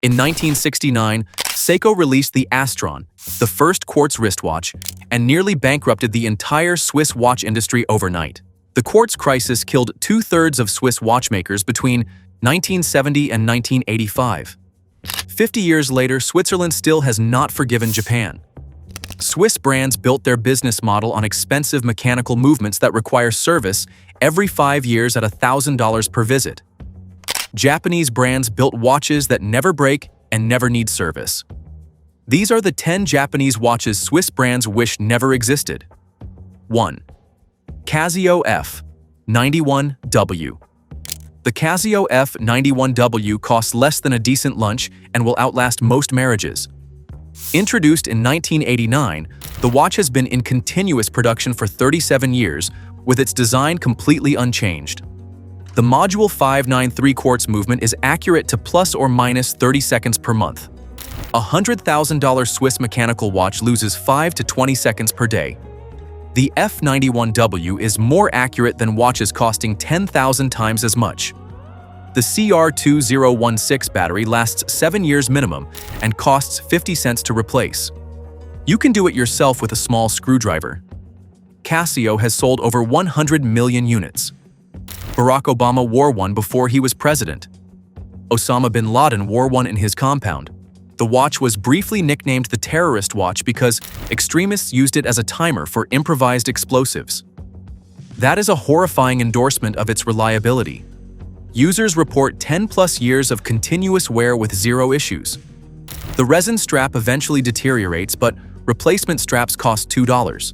In 1969, Seiko released the Astron, the first quartz wristwatch, and nearly bankrupted the entire Swiss watch industry overnight. The quartz crisis killed two-thirds of Swiss watchmakers between 1970 and 1985. 50 years later, Switzerland still has not forgiven Japan. Swiss brands built their business model on expensive mechanical movements that require service every 5 years at $1,000 per visit. Japanese brands built watches that never break and never need service. These are the 10 Japanese watches Swiss brands wish never existed. 1. Casio F-91W. The Casio F-91W costs less than a decent lunch and will outlast most marriages. Introduced in 1989, the watch has been in continuous production for 37 years, with its design completely unchanged. The module 593 quartz movement is accurate to plus or minus 30 seconds per month. A $100,000 Swiss mechanical watch loses 5 to 20 seconds per day. The F-91W is more accurate than watches costing 10,000 times as much. The CR2016 battery lasts 7 years minimum and costs 50 cents to replace. You can do it yourself with a small screwdriver. Casio has sold over 100 million units. Barack Obama wore one before he was president. Osama bin Laden wore one in his compound. The watch was briefly nicknamed the terrorist watch because extremists used it as a timer for improvised explosives. That is a horrifying endorsement of its reliability. Users report 10+ years of continuous wear with zero issues. The resin strap eventually deteriorates, but replacement straps cost $2.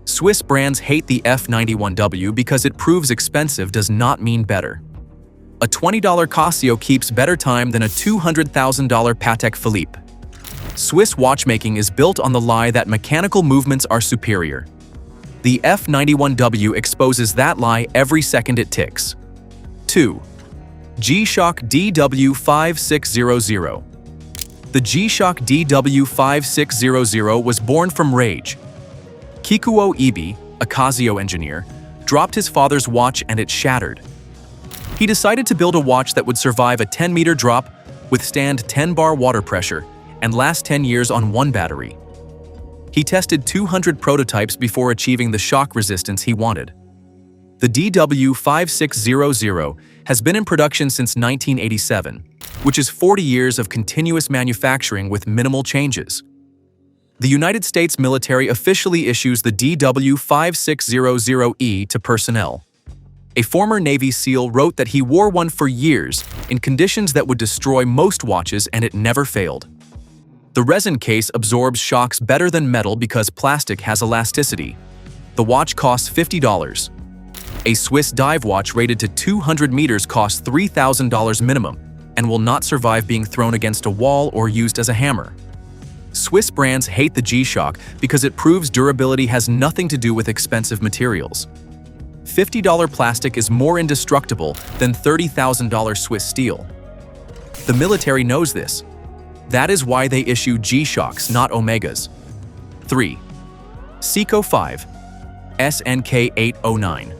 Swiss brands hate the F-91W because it proves expensive does not mean better. A $20 Casio keeps better time than a $200,000 Patek Philippe. Swiss watchmaking is built on the lie that mechanical movements are superior. The F-91W exposes that lie every second it ticks. 2. G-Shock DW5600. The G-Shock DW5600 was born from rage. Kikuo Ibi, a Casio engineer, dropped his father's watch and it shattered. He decided to build a watch that would survive a 10-meter drop, withstand 10-bar water pressure, and last 10 years on one battery. He tested 200 prototypes before achieving the shock resistance he wanted. The DW5600 has been in production since 1987, which is 40 years of continuous manufacturing with minimal changes. The United States military officially issues the DW5600E to personnel. A former Navy SEAL wrote that he wore one for years in conditions that would destroy most watches and it never failed. The resin case absorbs shocks better than metal because plastic has elasticity. The watch costs $50. A Swiss dive watch rated to 200 meters costs $3,000 minimum and will not survive being thrown against a wall or used as a hammer. Swiss brands hate the G-Shock because it proves durability has nothing to do with expensive materials. $50 plastic is more indestructible than $30,000 Swiss steel. The military knows this. That is why they issue G-Shocks, not Omegas. 3. Seiko 5 SNK809.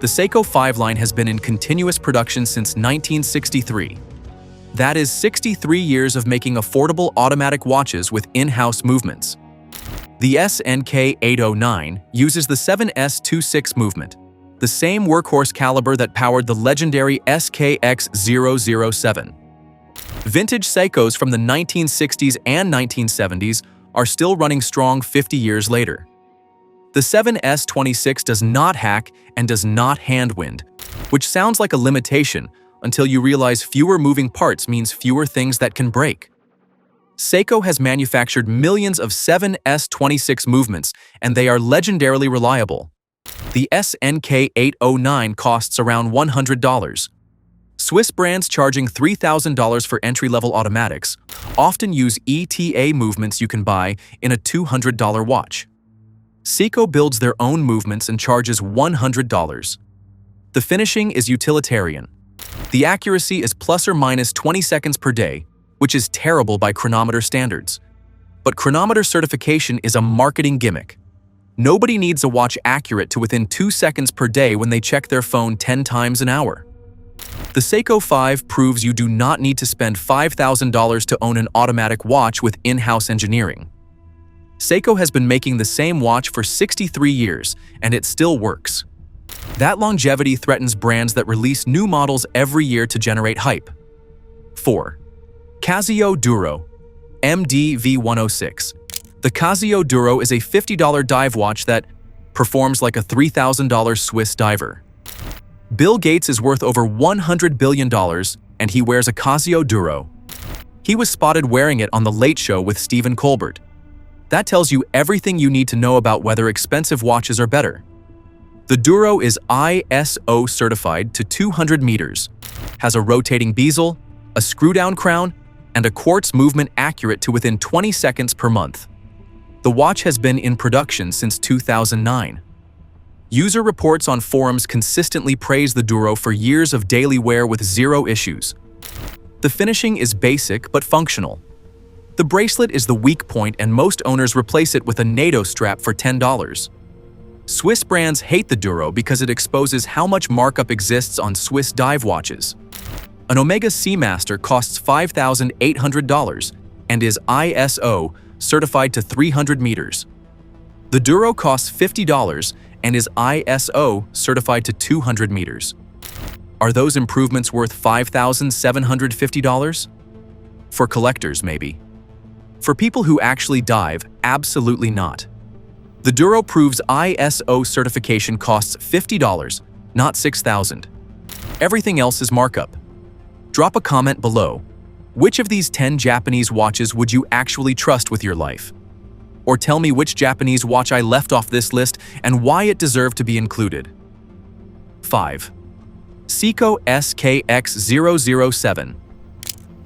The Seiko 5 line has been in continuous production since 1963. That is 63 years of making affordable automatic watches with in-house movements. The SNK809 uses the 7S26 movement, the same workhorse caliber that powered the legendary SKX 007. Vintage Seikos from the 1960s and 1970s are still running strong 50 years later. The 7S26 does not hack and does not hand-wind, which sounds like a limitation until you realize fewer moving parts means fewer things that can break. Seiko has manufactured millions of 7S26 movements, and they are legendarily reliable. The SNK809 costs around $100. Swiss brands charging $3,000 for entry-level automatics often use ETA movements you can buy in a $200 watch. Seiko builds their own movements and charges $100. The finishing is utilitarian. The accuracy is plus or minus 20 seconds per day, which is terrible by chronometer standards. But chronometer certification is a marketing gimmick. Nobody needs a watch accurate to within 2 seconds per day when they check their phone 10 times an hour. The Seiko 5 proves you do not need to spend $5,000 to own an automatic watch with in-house engineering. Seiko has been making the same watch for 63 years, and it still works. That longevity threatens brands that release new models every year to generate hype. 4. Casio Duro MDV106. The Casio Duro is a $50 dive watch that performs like a $3,000 Swiss diver. Bill Gates is worth over $100 billion, and he wears a Casio Duro. He was spotted wearing it on The Late Show with Stephen Colbert. That tells you everything you need to know about whether expensive watches are better. The Duro is ISO certified to 200 meters, has a rotating bezel, a screw-down crown, and a quartz movement accurate to within 20 seconds per month. The watch has been in production since 2009. User reports on forums consistently praise the Duro for years of daily wear with zero issues. The finishing is basic but functional. The bracelet is the weak point, and most owners replace it with a NATO strap for $10. Swiss brands hate the Duro because it exposes how much markup exists on Swiss dive watches. An Omega Seamaster costs $5,800 and is ISO certified to 300 meters. The Duro costs $50 and is ISO certified to 200 meters. Are those improvements worth $5,750? For collectors, maybe. For people who actually dive, absolutely not. The Duro proves ISO certification costs $50, not $6,000. Everything else is markup. Drop a comment below. Which of these 10 Japanese watches would you actually trust with your life? Or tell me which Japanese watch I left off this list and why it deserved to be included. 5. Seiko SKX 007.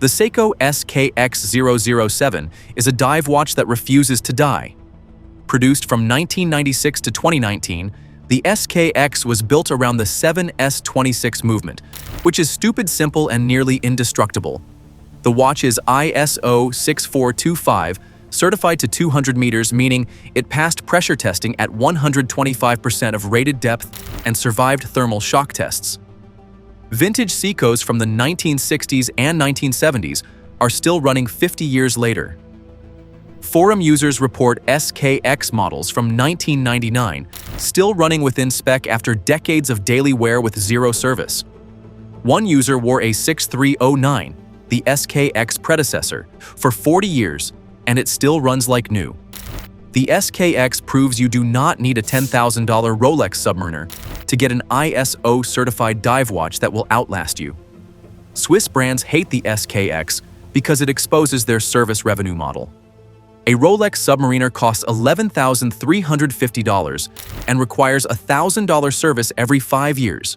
The Seiko SKX 007 is a dive watch that refuses to die. Produced from 1996 to 2019, the SKX was built around the 7S26 movement, which is stupid simple and nearly indestructible. The watch is ISO 6425, certified to 200 meters, meaning it passed pressure testing at 125% of rated depth and survived thermal shock tests. Vintage Seikos from the 1960s and 1970s are still running 50 years later. Forum users report SKX models from 1999 still running within spec after decades of daily wear with zero service. One user wore a 6309, the SKX predecessor, for 40 years, and it still runs like new. The SKX proves you do not need a $10,000 Rolex Submariner to get an ISO certified dive watch that will outlast you. Swiss brands hate the SKX because it exposes their service revenue model. A Rolex Submariner costs $11,350 and requires a $1,000 service every 5 years.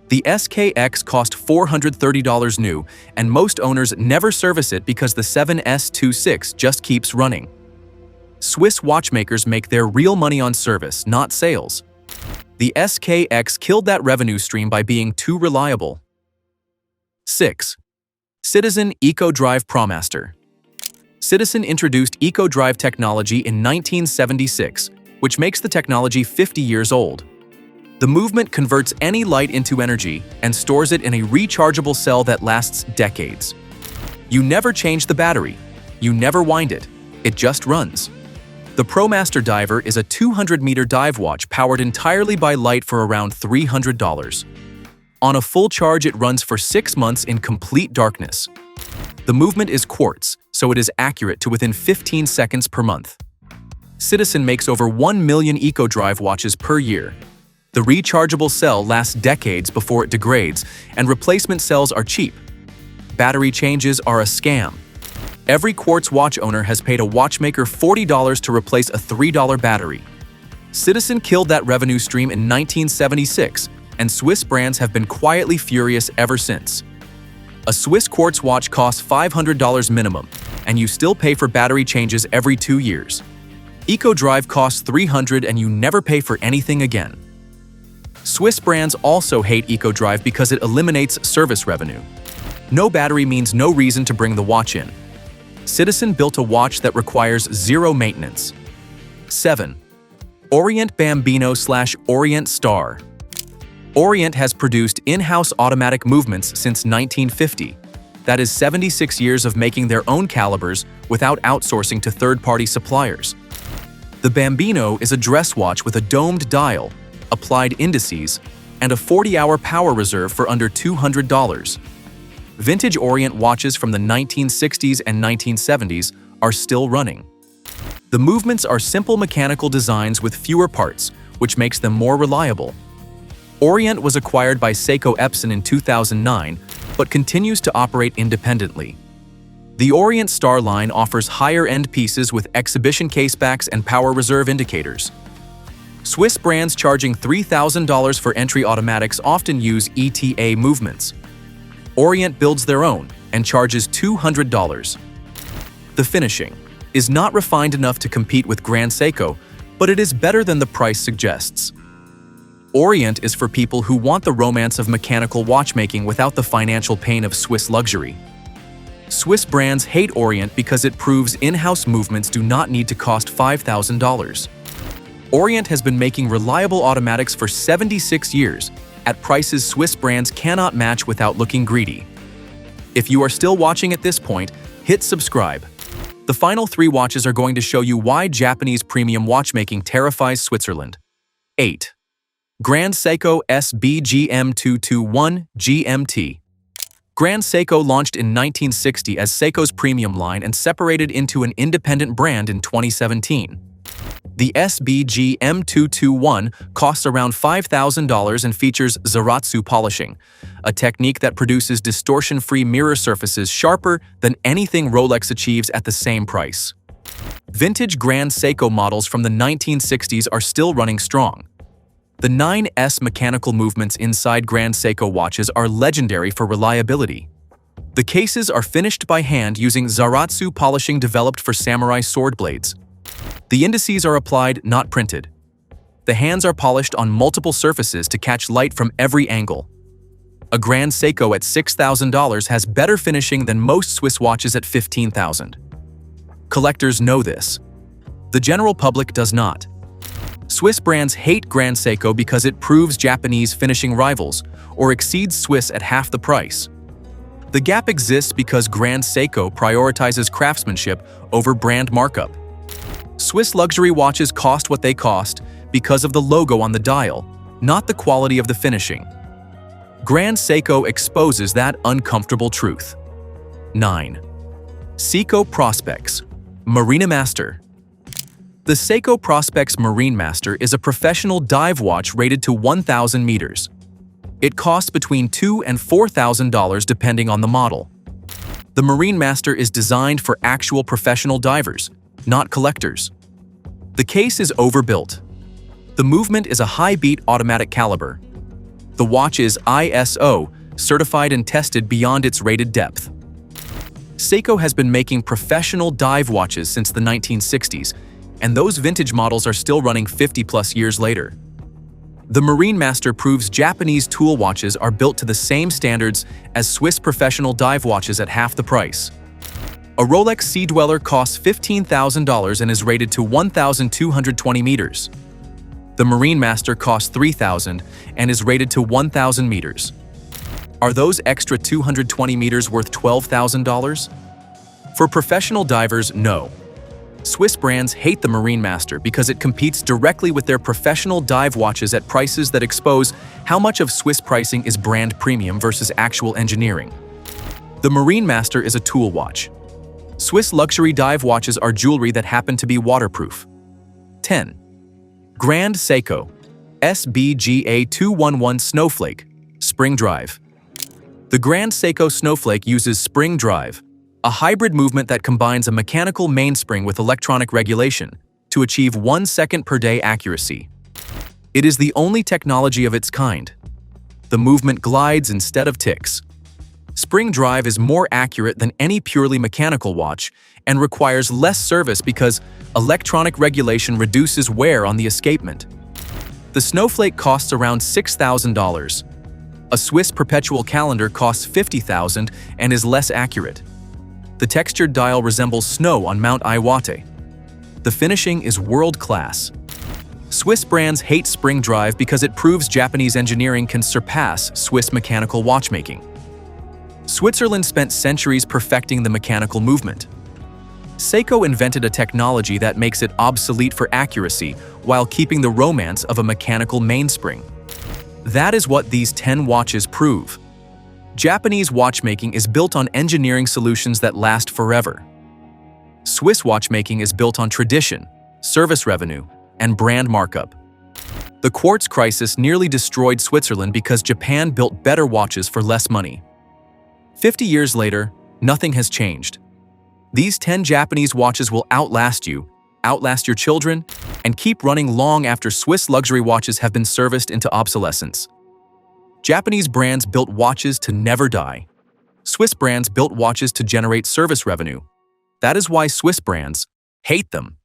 The SKX cost $430 new, and most owners never service it because the 7S26 just keeps running. Swiss watchmakers make their real money on service, not sales. The SKX killed that revenue stream by being too reliable. 6. Citizen EcoDrive ProMaster. Citizen introduced EcoDrive technology in 1976, which makes the technology 50 years old. The movement converts any light into energy and stores it in a rechargeable cell that lasts decades. You never change the battery. You never wind it. It just runs. The ProMaster Diver is a 200-meter dive watch powered entirely by light for around $300. On a full charge, it runs for 6 months in complete darkness. The movement is quartz, so it is accurate to within 15 seconds per month. Citizen makes over 1 million EcoDrive watches per year. The rechargeable cell lasts decades before it degrades, and replacement cells are cheap. Battery changes are a scam. Every quartz watch owner has paid a watchmaker $40 to replace a $3 battery. Citizen killed that revenue stream in 1976, and Swiss brands have been quietly furious ever since. A Swiss quartz watch costs $500 minimum, and you still pay for battery changes every 2 years. EcoDrive costs $300 and you never pay for anything again. Swiss brands also hate EcoDrive because it eliminates service revenue. No battery means no reason to bring the watch in. Citizen built a watch that requires zero maintenance. 7. Orient Bambino / Orient Star. Orient has produced in-house automatic movements since 1950. That is 76 years of making their own calibers without outsourcing to third-party suppliers. The Bambino is a dress watch with a domed dial, applied indices, and a 40-hour power reserve for under $200. Vintage Orient watches from the 1960s and 1970s are still running. The movements are simple mechanical designs with fewer parts, which makes them more reliable. Orient was acquired by Seiko Epson in 2009, but continues to operate independently. The Orient Star line offers higher-end pieces with exhibition casebacks and power reserve indicators. Swiss brands charging $3,000 for entry automatics often use ETA movements. Orient builds their own and charges $200. The finishing is not refined enough to compete with Grand Seiko, but it is better than the price suggests. Orient is for people who want the romance of mechanical watchmaking without the financial pain of Swiss luxury. Swiss brands hate Orient because it proves in-house movements do not need to cost $5,000. Orient has been making reliable automatics for 76 years, at prices Swiss brands cannot match without looking greedy. If you are still watching at this point, hit subscribe. The final 3 watches are going to show you why Japanese premium watchmaking terrifies Switzerland. 8. Grand Seiko SBGM221 GMT. Grand Seiko launched in 1960 as Seiko's premium line and separated into an independent brand in 2017. The SBG M221 costs around $5,000 and features Zaratsu polishing, a technique that produces distortion-free mirror surfaces sharper than anything Rolex achieves at the same price. Vintage Grand Seiko models from the 1960s are still running strong. The 9S mechanical movements inside Grand Seiko watches are legendary for reliability. The cases are finished by hand using Zaratsu polishing developed for samurai sword blades. The indices are applied, not printed. The hands are polished on multiple surfaces to catch light from every angle. A Grand Seiko at $6,000 has better finishing than most Swiss watches at $15,000. Collectors know this. The general public does not. Swiss brands hate Grand Seiko because it proves Japanese finishing rivals or exceeds Swiss at half the price. The gap exists because Grand Seiko prioritizes craftsmanship over brand markup. Swiss luxury watches cost what they cost because of the logo on the dial, not the quality of the finishing. Grand Seiko exposes that uncomfortable truth. 9. Seiko Prospex Marina Master. The Seiko Prospex Marine Master is a professional dive watch rated to 1,000 meters. It costs between $2,000 and $4,000 depending on the model. The Marine Master is designed for actual professional divers, not collectors. The case is overbuilt. The movement is a high-beat automatic caliber. The watch is ISO, certified and tested beyond its rated depth. Seiko has been making professional dive watches since the 1960s, and those vintage models are still running 50-plus years later. The Marine Master proves Japanese tool watches are built to the same standards as Swiss professional dive watches at half the price. A Rolex Sea Dweller costs $15,000 and is rated to 1,220 meters. The Marine Master costs $3,000 and is rated to 1,000 meters. Are those extra 220 meters worth $12,000? For professional divers, no. Swiss brands hate the Marine Master because it competes directly with their professional dive watches at prices that expose how much of Swiss pricing is brand premium versus actual engineering. The Marine Master is a tool watch. Swiss luxury dive watches are jewelry that happen to be waterproof. 10. Grand Seiko SBGA211 Snowflake Spring Drive. The Grand Seiko Snowflake uses spring drive, a hybrid movement that combines a mechanical mainspring with electronic regulation to achieve 1 second per day accuracy. It is the only technology of its kind. The movement glides instead of ticks. Spring drive is more accurate than any purely mechanical watch and requires less service because electronic regulation reduces wear on the escapement. The Snowflake costs around $6,000. A Swiss perpetual calendar costs $50,000 and is less accurate. The textured dial resembles snow on Mount Iwate. The finishing is world-class. Swiss brands hate spring drive because it proves Japanese engineering can surpass Swiss mechanical watchmaking. Switzerland spent centuries perfecting the mechanical movement. Seiko invented a technology that makes it obsolete for accuracy while keeping the romance of a mechanical mainspring. That is what these 10 watches prove. Japanese watchmaking is built on engineering solutions that last forever. Swiss watchmaking is built on tradition, service revenue, and brand markup. The quartz crisis nearly destroyed Switzerland because Japan built better watches for less money. 50 years later, nothing has changed. These 10 Japanese watches will outlast you, outlast your children, and keep running long after Swiss luxury watches have been serviced into obsolescence. Japanese brands built watches to never die. Swiss brands built watches to generate service revenue. That is why Swiss brands hate them.